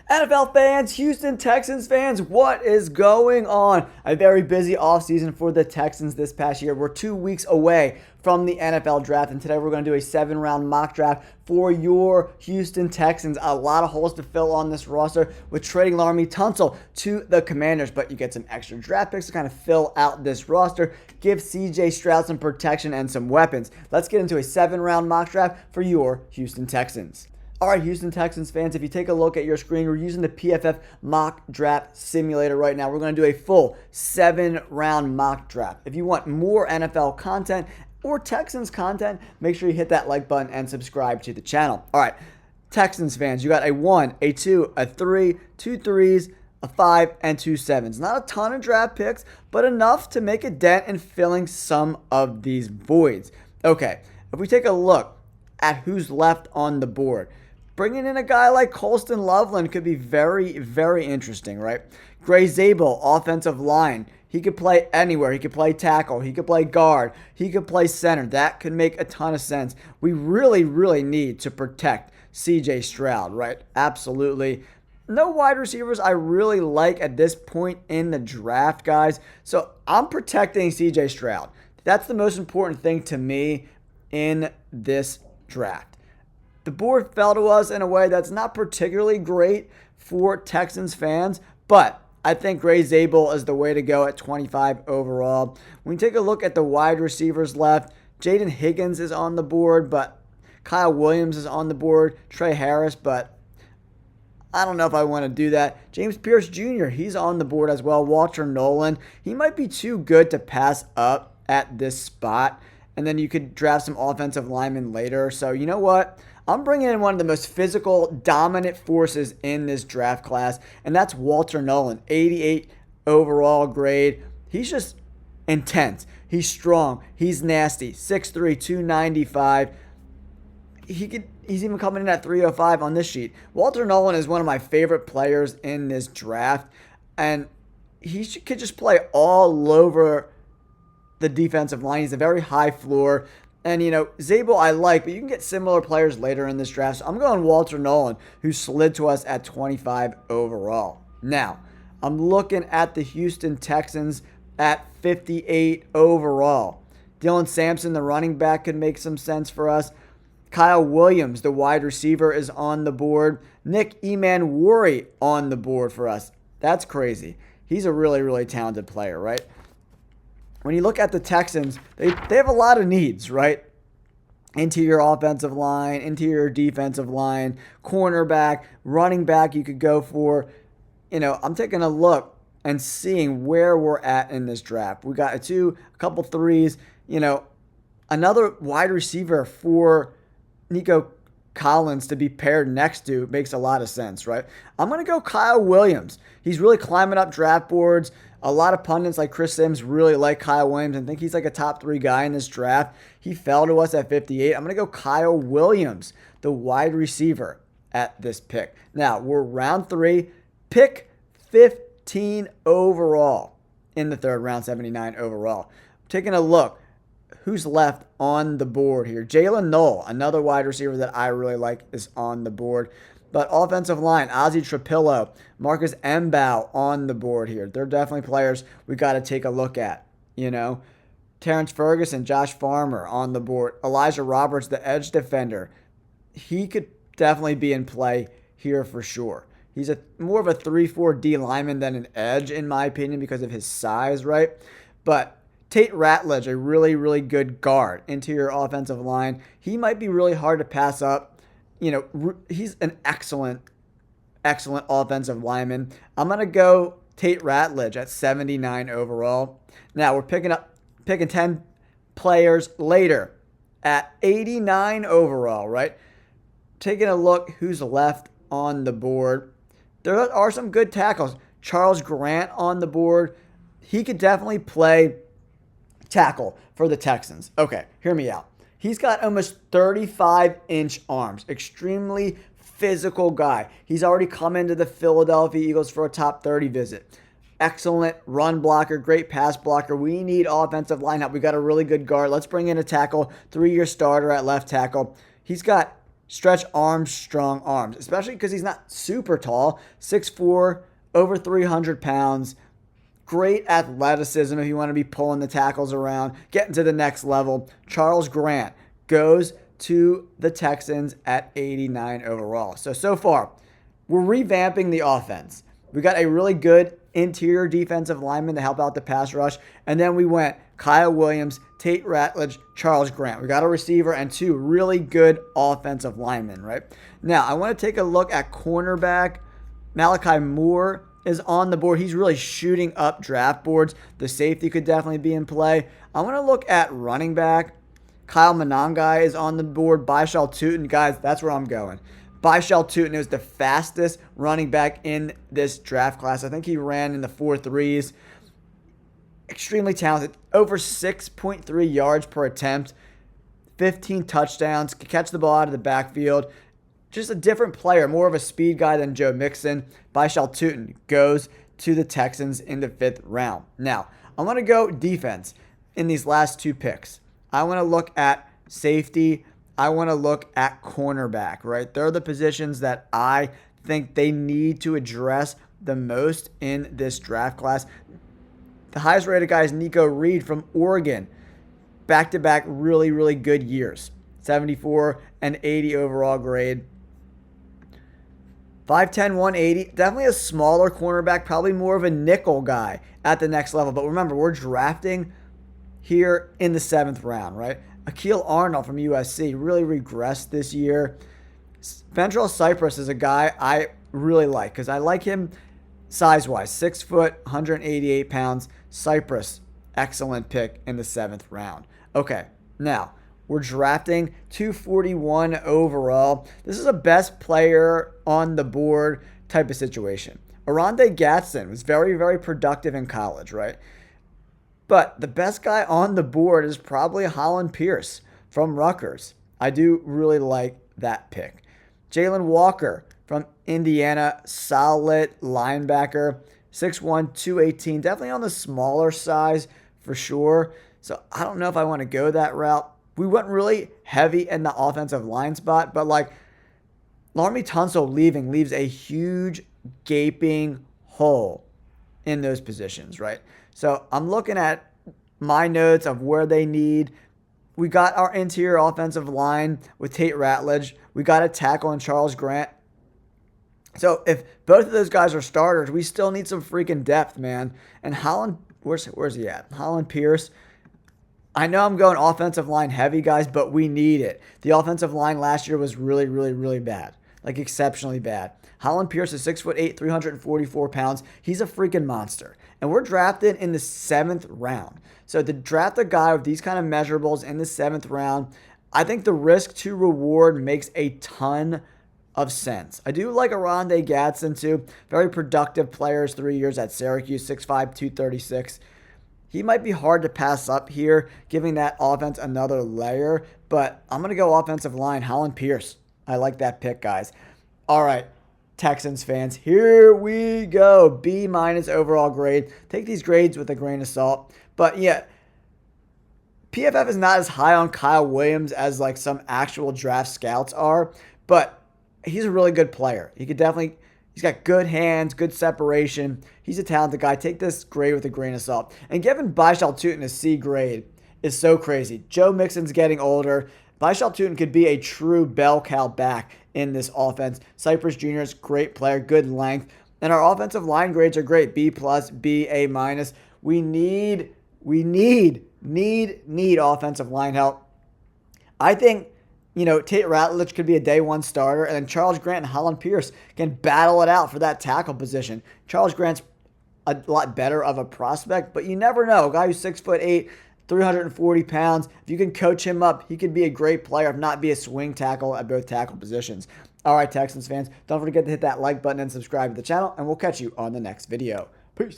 NFL fans, Houston Texans fans, what is going on? A very busy offseason for the Texans this past year. We're 2 weeks away from the NFL draft, and today we're going to do a 7-round mock draft for your Houston Texans. A lot of holes to fill on this roster with trading Laremy Tunsil to the Commanders, but you get some extra draft picks to kind of fill out this roster, give CJ Stroud some protection and some weapons. Let's get into a 7-round mock draft for your Houston Texans. All right, Houston Texans fans, if you take a look at your screen, we're using the PFF mock draft simulator right now. We're going to do a full 7-round mock draft. If you want more NFL content or Texans content, make sure you hit that like button and subscribe to the channel. All right, Texans fans, you got a 1, a 2, a 3, 2 3s, a 5, and 2 7s. Not a ton of draft picks, but enough to make a dent in filling some of these voids. Okay, if we take a look at who's left on the board, bringing in a guy like Colston Loveland could be very, very interesting, right? Gray Zabel, offensive line. He could play anywhere. He could play tackle. He could play guard. He could play center. That could make a ton of sense. We really, really need to protect CJ Stroud, right? Absolutely. No wide receivers I really like at this point in the draft, guys. So I'm protecting CJ Stroud. That's the most important thing to me in this draft. The board fell to us in a way that's not particularly great for Texans fans, but I think Gray Zabel is the way to go at 25 overall. When you take a look at the wide receivers left, Jaden Higgins is on the board, but Kyle Williams is on the board, Trey Harris, but I don't know if I want to do that. James Pierce Jr., he's on the board as well. Walter Nolen, he might be too good to pass up at this spot, and then you could draft some offensive linemen later. So you know what? I'm bringing in one of the most physical, dominant forces in this draft class, and that's Walter Nolen, 88 overall grade. He's just intense. He's strong. He's nasty. 6'3", 295. He's even coming in at 305 on this sheet. Walter Nolen is one of my favorite players in this draft, and he could just play all over the defensive line. He's a very high floor. And, you know, Zabel I like, but you can get similar players later in this draft. So I'm going Walter Nolen, who slid to us at 25 overall. Now, I'm looking at the Houston Texans at 58 overall. Dylan Sampson, the running back, could make some sense for us. Kyle Williams, the wide receiver, is on the board. Nick Emanwuri on the board for us. That's crazy. He's a really, really talented player, right? When you look at the Texans, they have a lot of needs, right? Interior offensive line, interior defensive line, cornerback, running back you could go for. You know, I'm taking a look and seeing where we're at in this draft. We got a couple threes, you know, another wide receiver for Nico Collins to be paired next to makes a lot of sense, right? I'm going to go Kyle Williams. He's really climbing up draft boards. A lot of pundits like Chris Sims really like Kyle Williams and think he's like a top 3 guy in this draft. He fell to us at 58. I'm going to go Kyle Williams, the wide receiver, at this pick. Now, we're round 3, pick 15 overall in the 3rd round, 79 overall. Taking a look, who's left on the board here? Jalen Knoll, another wide receiver that I really like, is on the board. But offensive line, Ozzie Trapillo, Marcus Mbow on the board here. They're definitely players we got to take a look at, you know. Terrence Ferguson, Josh Farmer on the board. Elijah Roberts, the edge defender. He could definitely be in play here for sure. He's more of a 3-4 D lineman than an edge, in my opinion, because of his size, right? But Tate Ratledge, a really, really good guard, interior offensive line. He might be really hard to pass up. You know, he's an excellent offensive lineman. I'm going to go Tate Ratledge at 79 overall. Now, we're picking 10 players later at 89 overall, right? Taking a look who's left on the board. There are some good tackles. Charles Grant on the board. He could definitely play tackle for the Texans. Okay, hear me out. He's got almost 35-inch arms. Extremely physical guy. He's already come into the Philadelphia Eagles for a top 30 visit. Excellent run blocker, great pass blocker. We need offensive line help. We got a really good guard. Let's bring in a tackle, 3-year starter at left tackle. He's got stretch arms, strong arms, especially because he's not super tall, 6'4", over 300 pounds. Great athleticism if you want to be pulling the tackles around, getting to the next level. Charles Grant goes to the Texans at 89 overall. So far, we're revamping the offense. We got a really good interior defensive lineman to help out the pass rush. And then we went Kyle Williams, Tate Ratledge, Charles Grant. We got a receiver and two really good offensive linemen, right? Now, I want to take a look at cornerback. Malachi Moore is on the board. He's really shooting up draft boards. The safety could definitely be in play. I want to look at running back. Kyle Monangai is on the board. Bhayshul Tuten, guys, that's where I'm going. Bhayshul Tuten is the fastest running back in this draft class. I think he ran in the 4.3s. Extremely talented. Over 6.3 yards per attempt. 15 touchdowns. Can catch the ball out of the backfield. Just a different player. More of a speed guy than Joe Mixon. Bhayshul Tuten goes to the Texans in the 5th round. Now, I want to go defense in these last two picks. I want to look at safety. I want to look at cornerback, right? They're the positions that I think they need to address the most in this draft class. The highest rated guy is Nico Reed from Oregon. Back-to-back really, really good years. 74 and 80 overall grade. 5'10", 180. Definitely a smaller cornerback, probably more of a nickel guy at the next level. But remember, we're drafting here in the 7th round, right? Akil Arnold from USC really regressed this year. Fentrell Cypress is a guy I really like because I like him size-wise. 6 foot, 188 pounds. Cypress, excellent pick in the 7th round. Okay, now we're drafting 241 overall. This is a best player on the board type of situation. Oronde Gadsden was very, very productive in college, right? But the best guy on the board is probably Hollin Pierce from Rutgers. I do really like that pick. Jalen Walker from Indiana, solid linebacker, 6'1", 218. Definitely on the smaller size for sure. So I don't know if I want to go that route. We went really heavy in the offensive line spot, but like Laremy Tunsil leaves a huge gaping hole in those positions, right? So I'm looking at my notes of where they need. We got our interior offensive line with Tate Ratledge. We got a tackle in Charles Grant. So if both of those guys are starters, we still need some freaking depth, man. And Hollin, where's he at? Hollin Pierce. I know I'm going offensive line heavy, guys, but we need it. The offensive line last year was really, really, really bad. Like exceptionally bad. Hollin Pierce is 6'8", 344 pounds. He's a freaking monster. And we're drafted in the 7th round. So to draft a guy with these kind of measurables in the 7th round, I think the risk to reward makes a ton of sense. I do like Oronde Gadsden too. Very productive players, 3 years at Syracuse, 6'5", 236. He might be hard to pass up here, giving that offense another layer. But I'm going to go offensive line, Hollin Pierce. I like that pick, guys. All right, Texans fans, here we go. B- overall grade. Take these grades with a grain of salt. But yeah, PFF is not as high on Kyle Williams as like some actual draft scouts are. But he's a really good player. He could definitely... He's got good hands, good separation. He's a talented guy. Take this grade with a grain of salt. And giving Bhayshul Tuten a C grade is so crazy. Joe Mixon's getting older. Bhayshul Tuten could be a true bell cow back in this offense. Cypress Jr. is a great player, good length. And our offensive line grades are great. B+, B, A-. We need offensive line help. I think... Tate Ratledge could be a day one starter, and then Charles Grant and Hollin Pierce can battle it out for that tackle position. Charles Grant's a lot better of a prospect, but you never know. A guy who's 6'8", 340 pounds, if you can coach him up, he could be a great player, if not be a swing tackle at both tackle positions. All right, Texans fans, don't forget to hit that like button and subscribe to the channel, and we'll catch you on the next video.